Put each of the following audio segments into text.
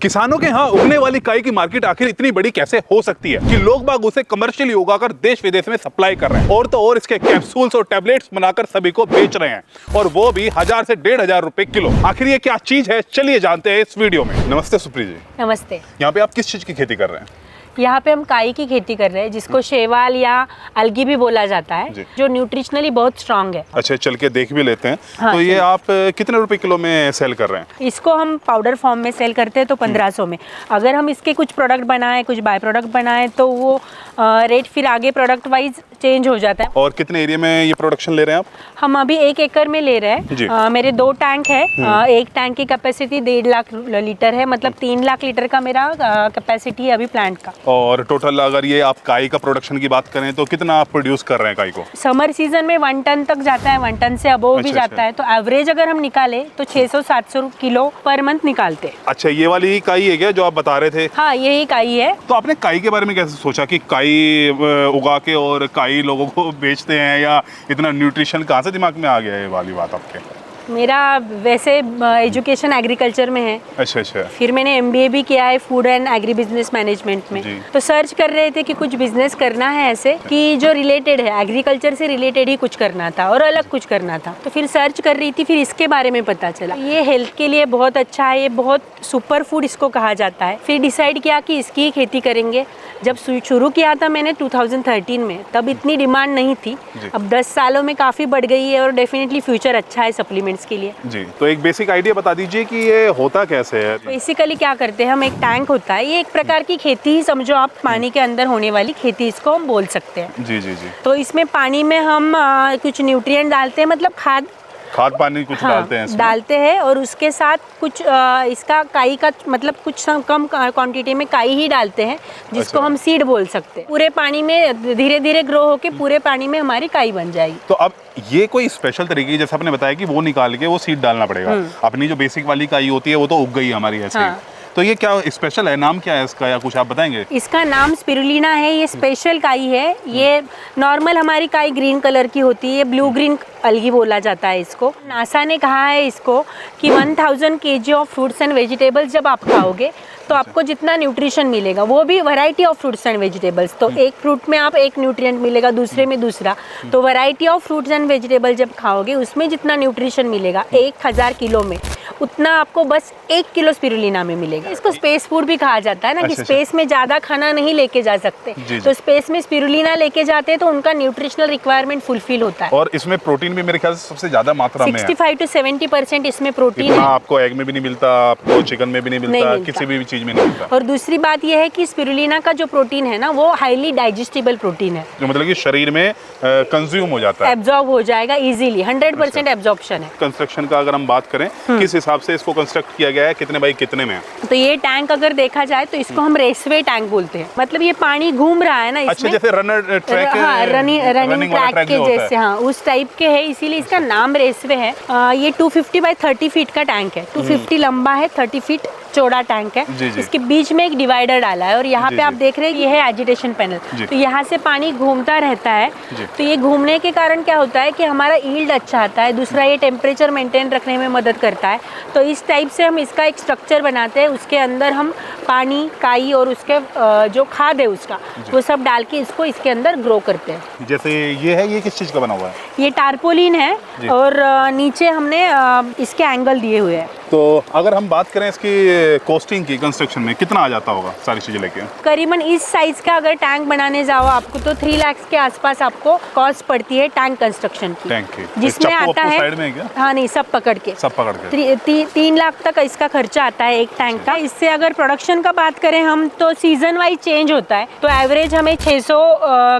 किसानों के यहाँ उगने वाली काई की मार्केट आखिर इतनी बड़ी कैसे हो सकती है कि लोग बाग उसे कमर्शियली उगाकर देश विदेश में सप्लाई कर रहे हैं और तो और इसके कैप्सूल्स और टैबलेट्स बनाकर सभी को बेच रहे हैं और वो भी 1000 से 1500 रुपए किलो। आखिर ये क्या चीज है, चलिए जानते हैं इस वीडियो में। नमस्ते सुप्रीत जी। नमस्ते। यहाँ पे आप किस चीज की खेती कर रहे हैं? यहाँ पे हम काई की खेती कर रहे हैं, जिसको शैवाल या अलगी भी बोला जाता है, जो न्यूट्रिशनली बहुत स्ट्रांग है। अच्छा, चल के देख भी लेते हैं। हाँ, तो ये आप कितने रुपए किलो में सेल कर रहे हैं? इसको हम पाउडर फॉर्म में सेल करते हैं तो 1500 में। अगर हम इसके कुछ प्रोडक्ट बनाएं, कुछ बाय प्रोडक्ट बनाएं तो वो रेट फिर आगे प्रोडक्ट वाइज चेंज हो जाता है। और कितने एरिया में ये प्रोडक्शन ले रहे हैं आप? हम अभी 1 एकड़ में ले रहे हैं। मेरे 2 टैंक है। एक टैंक की कैपेसिटी 1.5 लाख लीटर है, मतलब 3 लाख लीटर का मेरा कैपेसिटी है अभी प्लांट का। और टोटल अगर ये आप काई का प्रोडक्शन की बात करें तो कितना आप प्रोड्यूस कर रहे हैं काई को? समर सीजन में 1 टन तक जाता है, 1 टन से अबोव भी जाता है। तो एवरेज अगर हम निकाले तो 600-700 किलो पर मंथ निकालते हैं। अच्छा, ये वाली ही काई है क्या जो आप बता रहे थे? हाँ, यही काई है। तो आपने काई के बारे में कैसे सोचा कि काई उगा के और काई लोगों को बेचते हैं, या इतना न्यूट्रिशन कहाँ से दिमाग में आ गया ये वाली बात आपके? मेरा वैसे एजुकेशन एग्रीकल्चर में है। अच्छा अच्छा। फिर मैंने MBA भी किया है food and agri business management में। तो सर्च कर रहे थे कि कुछ बिजनेस करना है ऐसे कि जो रिलेटेड है, एग्रीकल्चर से रिलेटेड ही कुछ करना था और अलग कुछ करना था। तो फिर सर्च कर रही थी, फिर इसके बारे में पता चला ये हेल्थ के लिए बहुत अच्छा है, ये बहुत सुपर फूड इसको कहा जाता है। फिर डिसाइड किया कि इसकी ही खेती करेंगे। जब शुरू किया था मैंने 2013 में, तब इतनी डिमांड नहीं थी। अब 10 सालों में काफ़ी बढ़ गई है और डेफिनेटली फ्यूचर अच्छा है सप्लीमेंट्स के लिए। जी, तो एक बेसिक आइडिया बता दीजिए कि ये होता कैसे है? बेसिकली क्या करते हैं हम, एक टैंक होता है, ये एक प्रकार की खेती ही समझो आप, पानी के अंदर होने वाली खेती इसको हम बोल सकते हैं। जी जी जी। तो इसमें पानी में हम कुछ न्यूट्रिएंट डालते हैं, मतलब खाद पानी कुछ डालते हैं, डालते हैं और उसके साथ कुछ इसका काई का, मतलब कुछ कम क्वांटिटी में काई ही डालते हैं, जिसको हम सीड बोल सकते हैं। पूरे पानी में धीरे धीरे ग्रो होके पूरे पानी में हमारी काई बन जाएगी। तो अब ये कोई स्पेशल तरीके की, जैसे आपने बताया कि वो निकाल के वो सीड डालना पड़ेगा। अपनी जो बेसिक वाली काई होती है वो तो उग गई हमारी ऐसे ही। तो ये क्या स्पेशल है, नाम क्या है इसका, या कुछ आप बताएंगे? इसका नाम स्पिरुलिना है। ये स्पेशल काई है। ये नॉर्मल हमारी काई ग्रीन कलर की होती है, ब्लू ग्रीन अलगी बोला जाता है इसको। नासा ने कहा है इसको कि 1000 kg of fruits and vegetables जब आप खाओगे तो आपको जितना न्यूट्रिशन मिलेगा, वो भी variety of fruits and vegetables, तो एक फ्रूट में आप एक न्यूट्रिएंट मिलेगा, दूसरे में दूसरा, तो variety of fruits and vegetable जब खाओगे उसमें जितना न्यूट्रिशन मिलेगा 1000 किलो में, उतना आपको बस 1 किलो स्पिरुलिना में मिलेगा। इसको स्पेस फूड भी कहा जाता है ना, कि स्पेस में ज्यादा खाना नहीं लेके जा सकते, तो स्पेस में स्पिरुलिना लेके जाते हैं तो उनका न्यूट्रिशनल रिक्वायरमेंट फुलफिल होता है। और इसमें प्रोटीन भी मेरे ख्याल से सबसे ज्यादा मात्रा में है। 65 to 70% इसमें प्रोटीन है। आपको एग में भी नहीं मिलता, आपको चिकन में भी नहीं मिलता, किसी भी चीज में नहीं मिलता। और दूसरी बात यह है कि स्पिरुलिना का जो प्रोटीन है ना, वो हाईली डाइजेस्टिबल प्रोटीन है, जो मतलब कि शरीर में कंज्यूम हो जाता है, एब्जॉर्ब हो जाएगा इजीली। 100% एब्जॉर्प्शन है। कंस्ट्रक्शन का अगर हम बात करें, किस हिसाब से इसको कंस्ट्रक्ट किया गया है, कितने बाई कितने में? तो ये टैंक अगर देखा जाए तो इसको हम रेसवे टैंक बोलते हैं। मतलब ये पानी घूम रहा है ना इसमें। अच्छा, जैसे रनर ट्रैक, रनिंग ट्रैक के जैसे, हाँ उस टाइप के है, इसीलिए इसका नाम रेसवे है। ये 250 बाई 30 फीट का टैंक है। 250 लंबा है, 30 फीट चौड़ा टैंक है। इसके बीच में एक डिवाइडर डाला है और यहाँ पे आप देख रहे हैं ये है एजिटेशन पैनल। तो यहाँ से पानी घूमता रहता है। तो ये घूमने के कारण क्या होता है कि हमारा यील्ड अच्छा आता है। दूसरा, ये टेम्परेचर मेंटेन रखने में मदद करता है। तो इस टाइप से हम इसका एक स्ट्रक्चर बनाते हैं, उसके अंदर हम पानी, काई और उसके जो खाद है उसका, वो सब डाल के इसको इसके अंदर ग्रो करते हैं। जैसे ये है, ये किस चीज का बना हुआ है? ये टारपोलिन है और नीचे हमने इसके एंगल दिए हुए हैं। तो अगर हम बात करें इसकी कॉस्टिंग की, कंस्ट्रक्शन में कितना आ जाता होगा सारी चीजें लेके? करीबन इस साइज का अगर टैंक बनाने जाओ आपको तो 3 लाख के आसपास आपको कॉस्ट पड़ती है टैंक कंस्ट्रक्शन की। टैंक की जिसमें आता है साइड में क्या? हाँ नहीं, सब पकड़ के 3 लाख तक इसका खर्चा आता है एक टैंक का। इससे अगर प्रोडक्शन का बात करें हम तो सीजन वाइज चेंज होता है। तो एवरेज हमें 600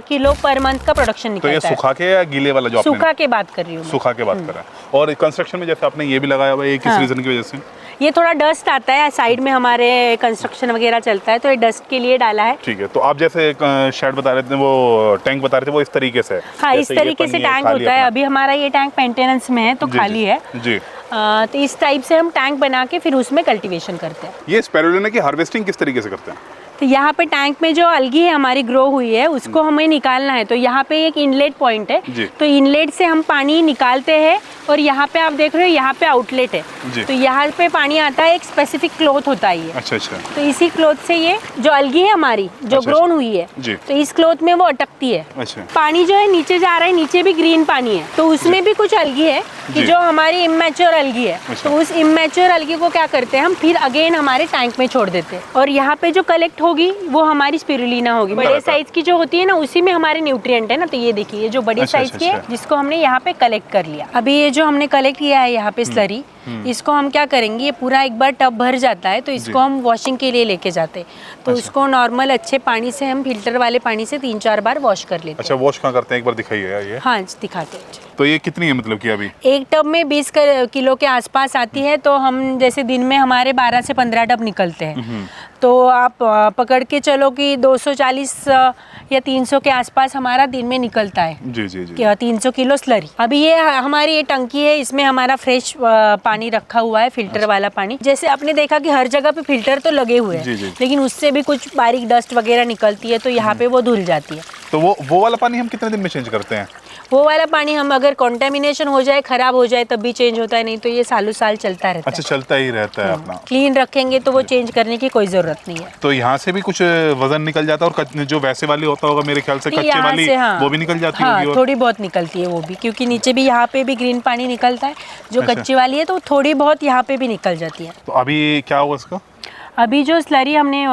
किलो पर मंथ का प्रोडक्शन निकलता है। तो ये सूखा के या गीले वाला जो? सूखा के बात कर रही हूँ। सूखा के बात कर रहा है। और कंस्ट्रक्शन में जैसे आपने ये भी लगाया हुआ है, किस रीजन की वजह से? ये थोड़ा डस्ट आता है, साइड में हमारे कंस्ट्रक्शन वगैरह चलता है, तो ये डस्ट के लिए डाला है। ठीक है। तो आप जैसे शेड बता रहे थे, वो टैंक बता रहे थे, वो इस तरीके से? हाँ, इस तरीके से टैंक होता है। अभी हमारा ये टैंक मेंटेनेंस में है तो खाली है जी। तो इस टाइप से हम टैंक बना के फिर उसमें कल्टीवेशन करते हैं। ये स्पिरुलिना की हार्वेस्टिंग किस तरीके से करते हैं? तो यहाँ पे टैंक में जो अलगी है हमारी ग्रो हुई है उसको हमें निकालना है। तो यहाँ पे एक इनलेट पॉइंट है, तो इनलेट से हम पानी निकालते हैं और यहाँ पे आप देख रहे हो यहाँ पे आउटलेट है। तो यहाँ पे पानी आता है, एक स्पेसिफिक क्लॉथ होता है ये। अच्छा अच्छा। तो इसी क्लॉथ से ये जो अलगी है हमारी जो ग्रोन हुई है, तो इस क्लॉथ में वो अटकती है। अच्छा। पानी जो है नीचे जा रहा है, नीचे भी ग्रीन पानी है, तो उसमें भी कुछ अलगी है कि जो हमारी इमेच्योर अलगी है। तो उस इमेच्योर अलगी को क्या करते हैं हम, फिर अगेन हमारे टैंक में छोड़ देते हैं और यहाँ पे जो कलेक्ट होगी वो हमारी स्पिरुलिना होगी। बड़े साइज की जो होती है ना उसी में हमारे न्यूट्रिएंट है ना। तो ये देखिए ये जो बड़े साइज की है जिसको हमने यहाँ पे कलेक्ट कर लिया। अभी ये जो हमने कलेक्ट किया है यहाँ पे स्लरी, इसको हम क्या करेंगे, ये पूरा एक बार टब भर जाता है तो इसको हम वॉशिंग के लिए लेके जाते हैं। तो उसको नॉर्मल अच्छे पानी से हम फिल्टर वाले पानी से 3-4 बार वॉश कर लेते हैं। अच्छा, वॉश कहाँ करते हैं, एक बार दिखाइए ये। हाँ दिखाते हैं। तो ये कितनी है मतलब कि अभी एक टब में 20 किलो के आसपास आती है। तो हम जैसे दिन में हमारे 12 से 15 टब निकलते हैं, तो आप पकड़ के चलो कि 240 या 300 के आसपास हमारा दिन में निकलता है। जी जी जी। 300 किलो स्लरी। अभी ये हमारी ये टंकी है, इसमें हमारा फ्रेश पानी रखा हुआ है, फिल्टर वाला पानी। जैसे आपने देखा कि हर जगह पे फिल्टर तो लगे हुए हैं, लेकिन उससे भी कुछ बारीक डस्ट वगैरह निकलती है तो यहाँ पे वो धुल जाती है। तो वो वाला पानी हम कितने दिन में चेंज करते हैं? वो वाला पानी हम अगर कंटेमिनेशन हो जाए, खराब हो जाए तब भी चेंज होता है, नहीं तो ये सालों साल चलता रहता है। अच्छा, चलता ही रहता है अपना। क्लीन रखेंगे तो वो चेंज करने की कोई जरूरत नहीं है। तो यहाँ से भी कुछ वजन निकल जाता है और जो वैसे वाली होता होगा मेरे ख्याल से कच्चे वाली वो भी निकल जाती होगी। थोड़ी बहुत निकलती है वो भी, क्योंकि नीचे भी यहाँ पे भी ग्रीन पानी निकलता है। जो कच्ची वाली है तो थोड़ी बहुत यहाँ पे भी निकल जाती है। तो अभी क्या होगा इसका? अभी जो स्लरी हमने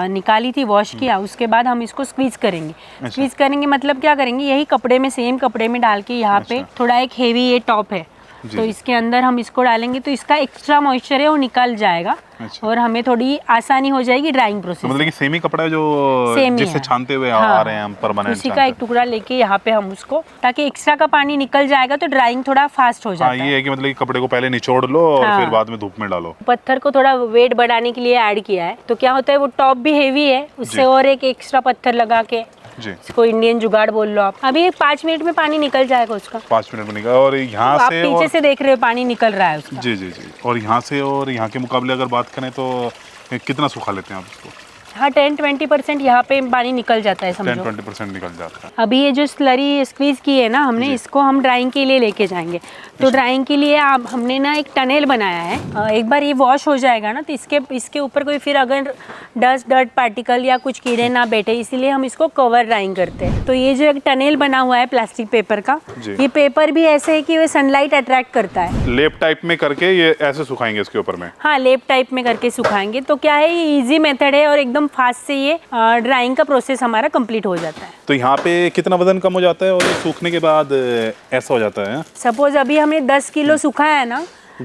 निकाली थी, वॉश किया, उसके बाद हम इसको स्क्वीज करेंगे। स्क्वीज करेंगे मतलब क्या करेंगे, यही कपड़े में, सेम कपड़े में डाल के यहाँ पे थोड़ा एक हेवी ये टॉप है, तो इसके अंदर हम इसको डालेंगे तो इसका एक्स्ट्रा मॉइस्चर है वो निकल जाएगा। और हमें थोड़ी आसानी हो जाएगी ड्राइंग प्रोसेस। मतलब कि सेमी कपड़ा है जो जिससे छानते हुए आ रहे हैं हम परमानेंट, उसी का एक टुकड़ा लेके यहाँ पे हम उसको, ताकि एक्स्ट्रा का पानी निकल जाएगा तो ड्राइंग थोड़ा फास्ट हो जाता है। ये है कि मतलब कि कपड़े को पहले निचोड़ लो और फिर बाद में धूप में डालो। पत्थर को थोड़ा वेट बढ़ाने के लिए ऐड किया है, तो क्या होता है वो टॉप भी हेवी है, उससे और एक एक्स्ट्रा पत्थर लगा के इसको इंडियन जुगाड़ बोल लो आप। अभी 5 मिनट में पानी निकल जाएगा उसका। 5 मिनट में निकल। और यहाँ तो से आप पीछे से देख रहे हो पानी निकल रहा है उसका। जी जी जी। और यहाँ से और यहाँ के मुकाबले अगर बात करें तो कितना सूखा लेते हैं आप इसको? हाँ 10-20% यहाँ पे पानी निकल जाता है, समझो 10-20% निकल जाता है। अभी ये जो स्लरी स्क्वीज की है ना हमने, इसको हम ड्राइंग के लिए लेके जाएंगे। तो ड्राइंग के लिए आप हमने ना एक टनल बनाया है। एक बार ये वॉश हो जाएगा ना तो इसके ऊपर कोई फिर अगर डर्ट पार्टिकल या कुछ कीड़े ना बैठे, इसीलिए हम इसको कवर ड्राइंग करते हैं। तो ये जो एक टनल बना हुआ है प्लास्टिक पेपर का, ये पेपर भी ऐसे है कि वो सनलाइट अट्रैक्ट करता है। लेप टाइप में करके ये ऐसे सुखाएंगे इसके ऊपर में? हाँ, लेप टाइप में करके सुखाएंगे। तो क्या है, ये इजी मेथड है और एकदम फास्ट से ये ड्राइंग का प्रोसेस हमारा कंप्लीट हो जाता है। तो यहाँ पे कितना वजन कम हो जाता है और सूखने के बाद ऐसा हो जाता है? सपोज अभी हमने 10 किलो सुखाया है ना,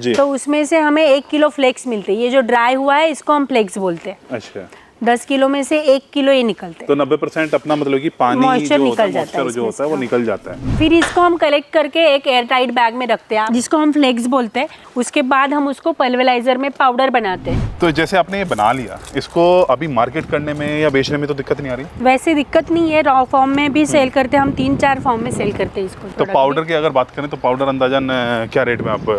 तो उसमें से हमें 1 किलो फ्लेक्स मिलते हैं। ये जो ड्राई हुआ है इसको हम फ्लेक्स बोलते हैं। अच्छा। 10 किलो में से 1 किलो ये निकलते हैं। तो 90% अपना मतलब कि पानी मॉइस्चर निकल जो होता है वो निकल जाता है। फिर इसको हम कलेक्ट करके एक एयर टाइट बैग में रखते हैं, जिसको हम फ्लेक्स बोलते हैं। उसके बाद हम उसको पल्वेराइजर में पाउडर बनाते हैं। तो जैसे आपने ये बना लिया, इसको अभी मार्केट करने में या बेचने में तो दिक्कत नहीं आ रही? वैसे दिक्कत नहीं है, रॉ फॉर्म में भी सेल करते हैं हम, 3-4 फॉर्म में सेल करते हैं इसको। तो पाउडर की अगर बात करें तो पाउडर अंदाजन क्या रेट में आप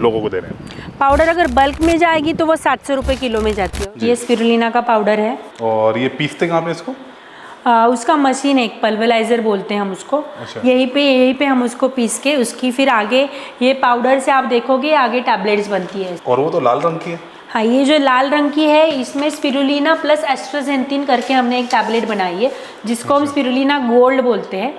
लोगों को दे रहे हैं? पाउडर अगर बल्क में जाएगी तो वो 700 रुपये किलो में जाती है। ये स्पिरुलिना का पाउडर है। और ये पीसते कहाँ पे इसको? उसका मशीन है, एक पल्वेराइजर बोलते हैं हम उसको। अच्छा। यहीं पे हम उसको पीस के उसकी फिर आगे ये पाउडर से आप देखोगे आगे टैबलेट्स बनती है। और वो तो लाल रंग की है? हाँ, ये जो लाल रंग की है इसमें स्पिरुलिना प्लस एस्ट्राजेंथिन करके हमने एक टैबलेट बनाई है, जिसको हम स्पिरुलिना गोल्ड बोलते हैं।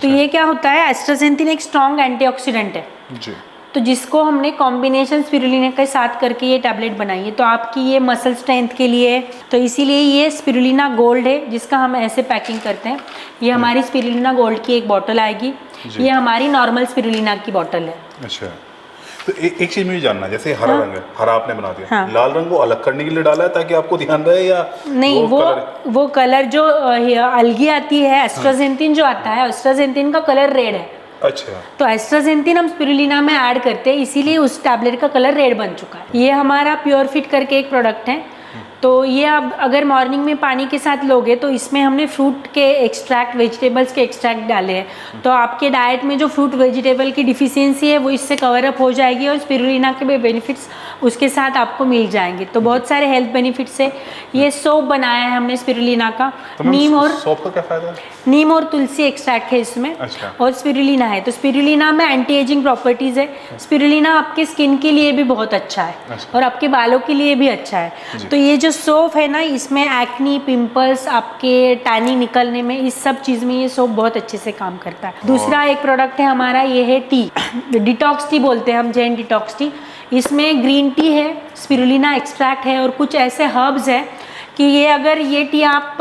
तो ये क्या होता है, एस्ट्राजेंथिन एक स्ट्रॉन्ग एंटीऑक्सीडेंट है जी। तो जिसको हमने कॉम्बिनेशन स्पिरुलिना के साथ करके ये टैबलेट बनाई है। तो आपकी ये मसल स्ट्रेंथ के लिए, तो इसीलिए ये स्पिरुलिना गोल्ड है, जिसका हम ऐसे पैकिंग करते हैं। ये हमारी स्पिरुलिना गोल्ड की एक बॉटल आएगी, ये हमारी नॉर्मल स्पिरुलिना की बॉटल है। अच्छा। तो एक चीज मुझे जानना, जैसे हरा रंग है, हरा आपने बना दिया, लाल रंग वो अलग करने के लिए डाला है ताकि आपको ध्यान रहे, या नहीं? वो कलर जो अलगी आती है, एस्ट्राजेंथिन जो आता है, एस्ट्राजेंथिन का कलर रेड है। अच्छा। तो एस्ट्राजेंथिन हम स्पिरुलिना में ऐड करते हैं, इसीलिए उस टैबलेट का कलर रेड बन चुका है। ये हमारा प्योर फिट करके एक प्रोडक्ट है, तो ये आप अगर मॉर्निंग में पानी के साथ लोगे तो इसमें हमने फ्रूट के एक्सट्रैक्ट, वेजिटेबल्स के एक्सट्रैक्ट डाले हैं, तो आपके डाइट में जो फ्रूट वेजिटेबल की डिफिशियंसी है वो इससे कवर अप हो जाएगी और स्पिरुलिना के भी बेनिफिट्स उसके साथ आपको मिल जाएंगे। तो बहुत सारे हेल्थ बेनिफिट्स है। ये सोप बनाया है हमने स्पिरुलिना का। तो नीम और सोप का क्या फायदा है? नीम और तुलसी एक्सट्रैक्ट है इसमें। अच्छा। और स्पिरुलिना है, तो स्पिरुलिना में एंटी एजिंग प्रॉपर्टीज है। स्पिरुलिना आपके स्किन के लिए भी बहुत अच्छा है। अच्छा। और आपके बालों के लिए भी अच्छा है। तो ये जो सोप है ना, इसमें एक्नी, पिंपल्स, आपके टैनिंग निकलने में, इस सब चीज़ में ये सोप बहुत अच्छे से काम करता है। दूसरा एक प्रोडक्ट है हमारा, ये है टी, डिटॉक्स टी बोलते हैं हम, जैन डिटॉक्स टी। इसमें ग्रीन टी है, स्पिरुलिना एक्सट्रैक्ट है और कुछ ऐसे हर्ब्स है कि ये अगर ये टी आप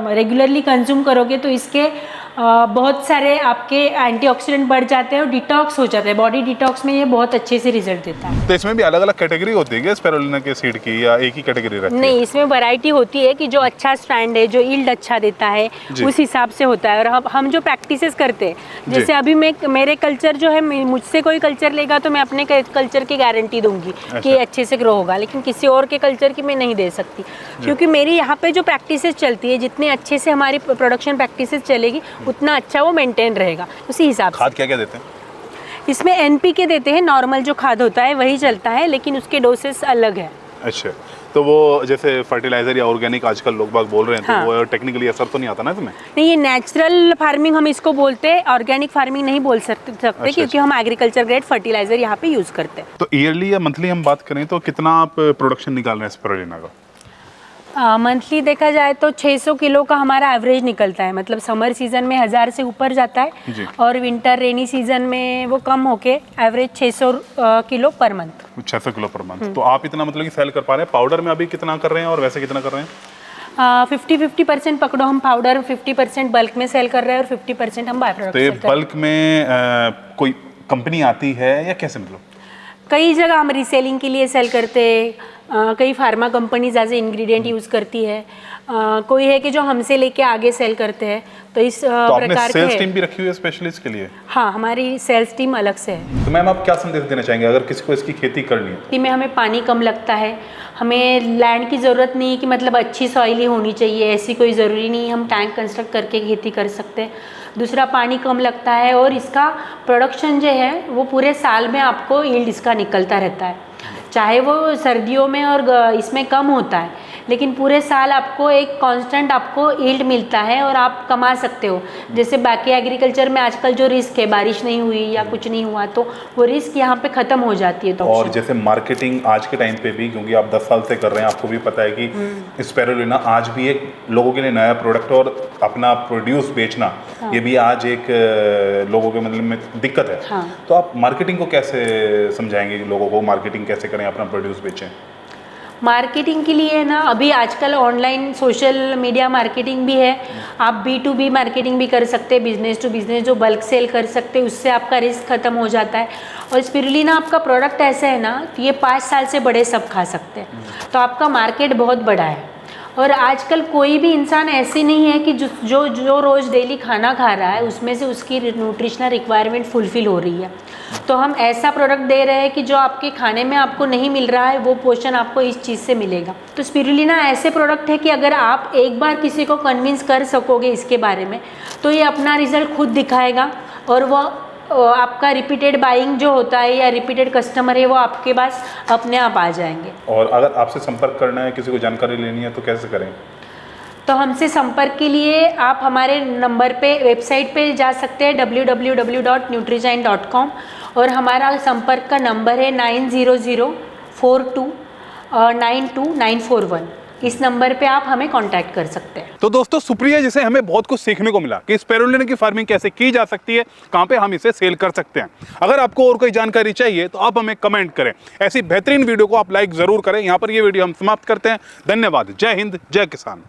रेगुलरली कंज्यूम करोगे तो इसके बहुत सारे आपके एंटीऑक्सीडेंट बढ़ जाते हैं और डिटॉक्स हो जाता है। बॉडी डिटॉक्स में ये बहुत अच्छे से रिजल्ट देता है। तो इसमें भी अलग अलग कैटेगरी होती है क्या स्पिरुलिना के सीड की, या एक ही कैटेगरी रहती है? नहीं, इसमें वैरायटी होती है कि जो अच्छा स्ट्रैंड है, जो यील्ड अच्छा देता है, उस हिसाब से होता है। और हम जो प्रैक्टिसेस करते हैं, जैसे अभी मेरे कल्चर जो है, मुझसे कोई कल्चर लेगा तो मैं अपने कल्चर की गारंटी दूंगी कि ये अच्छे से ग्रो होगा, लेकिन किसी और के कल्चर की मैं नहीं दे सकती, क्योंकि मेरी यहाँ पे जो प्रैक्टिसेस चलती है, जितने अच्छे से हमारी प्रोडक्शन प्रैक्टिसेस चलेगी उतना अच्छा वो मेंटेन रहेगा। उसी हिसाब से खाद क्या क्या देते हैं इसमें? एनपीके देते हैं, नॉर्मल जो खाद होता है वही चलता है, लेकिन उसके डोसेस अलग है। अच्छा, तो वो जैसे फर्टिलाइजर या ऑर्गेनिक आजकल लोग बाग बोल रहे हैं, हाँ। तो वो टेक्निकली असर तो नहीं आता ना इसमें? नहीं, ये नेचुरल फार्मिंग हम इसको बोलते हैं, ऑर्गेनिक फार्मिंग नहीं बोल सकते क्योंकि हम एग्रीकल्चर ग्रेड फर्टिलाइजर यहाँ पे यूज करते हैं। तो ईयरली या मंथली हम बात करें तो कितना आप प्रोडक्शन निकाल रहे हैं स्पिरुलिना का? मंथली देखा जाए तो 600 किलो का हमारा एवरेज निकलता है। मतलब समर सीजन में 1000 से ऊपर जाता है और विंटर रेनी सीजन में वो कम होके average 600 kilo per month. 600 kilo per month. तो आप इतना मतलब कि सेल कर पा रहे हैं? पाउडर में अभी कितना कर रहे हैं और वैसे कितना कर रहे हैं? 50-50% पकड़ो, हम पाउडर 50% बल्क में सेल कर रहे हैं और 50% हम बाय प्रोडक्ट तो ये सेल कर रहे हैं। बल्क में कोई कंपनी आती है या कैसे, मतलब? कई जगह हम रीसेलिंग के लिए सेल करते हैं। कई pharma companies as a ingredient use करती है। कोई है कि जो हमसे लेके आगे सेल करते हैं। तो इस तो आपने प्रकार सेल्स के टीम भी रखी हुई है स्पेशलिस्ट के लिए? हाँ, हमारी सेल्स टीम अलग से है। तो मैम आप क्या संदेश देना चाहेंगे अगर किसी को इसकी खेती करनी है? में हमें पानी कम लगता है, हमें लैंड की ज़रूरत नहीं है कि मतलब अच्छी सॉइल ही होनी चाहिए, ऐसी कोई ज़रूरी नहीं है। हम टैंक कंस्ट्रक्ट करके खेती कर सकते हैं। दूसरा, पानी कम लगता है और इसका प्रोडक्शन जो है वो पूरे साल में आपको यील्ड इसका निकलता रहता है। चाहे वो सर्दियों में और इसमें कम होता है, लेकिन पूरे साल आपको एक कांस्टेंट आपको यील्ड मिलता है और आप कमा सकते हो। जैसे बाकी एग्रीकल्चर में आजकल जो रिस्क है, बारिश नहीं हुई या कुछ नहीं हुआ, तो वो रिस्क यहाँ पे ख़त्म हो जाती है। तो और जैसे मार्केटिंग आज के टाइम पे भी, क्योंकि आप 10 साल से कर रहे हैं, आपको भी पता है कि स्पिरुलिना आज भी एक लोगों के लिए नया प्रोडक्ट और अपना प्रोड्यूस बेचना, ये भी आज एक लोगों के मतलब में दिक्कत है। हाँ। तो आप मार्केटिंग को कैसे समझाएंगे लोगों को, मार्केटिंग कैसे करें, अपना प्रोड्यूस बेचें? मार्केटिंग के लिए ना, अभी आजकल ऑनलाइन सोशल मीडिया मार्केटिंग भी है। आप B2B मार्केटिंग भी कर सकते हैं, बिजनेस टू बिजनेस जो बल्क सेल कर सकते हैं, उससे आपका रिस्क खत्म हो जाता है। और स्पिरुलिना आपका प्रोडक्ट ऐसा है ना कि ये 5 साल से बड़े सब खा सकते हैं, तो आपका मार्केट बहुत बड़ा है। और आजकल कोई भी इंसान ऐसी नहीं है कि जो रोज़ डेली खाना खा रहा है उसमें से उसकी न्यूट्रिशनल रिक्वायरमेंट फुलफिल हो रही है। तो हम ऐसा प्रोडक्ट दे रहे हैं कि जो आपके खाने में आपको नहीं मिल रहा है वो पोषण आपको इस चीज़ से मिलेगा। तो स्पिरुलिना ऐसे प्रोडक्ट है कि अगर आप एक बार किसी को कन्विंस कर सकोगे इसके बारे में, तो ये अपना रिजल्ट खुद दिखाएगा और वो आपका रिपीटेड बाइंग जो होता है या रिपीटेड कस्टमर है वो आपके पास अपने आप आ जाएंगे। और अगर आपसे संपर्क करना है, किसी को जानकारी लेनी है, तो कैसे करें? तो हमसे संपर्क के लिए आप हमारे नंबर पे, वेबसाइट पे जा सकते हैं www.nutrizyme.com और हमारा संपर्क का नंबर है 9004292941। इस नंबर पे आप हमें कांटेक्ट कर सकते हैं। तो दोस्तों, सुप्रिया जी से हमें बहुत कुछ सीखने को मिला कि स्पिरुलिना की फार्मिंग कैसे की जा सकती है, कहाँ पे हम इसे सेल कर सकते हैं। अगर आपको और कोई जानकारी चाहिए तो आप हमें कमेंट करें। ऐसी बेहतरीन वीडियो को आप लाइक जरूर करें। यहाँ पर ये वीडियो हम समाप्त करते हैं। धन्यवाद। जय हिंद, जय किसान।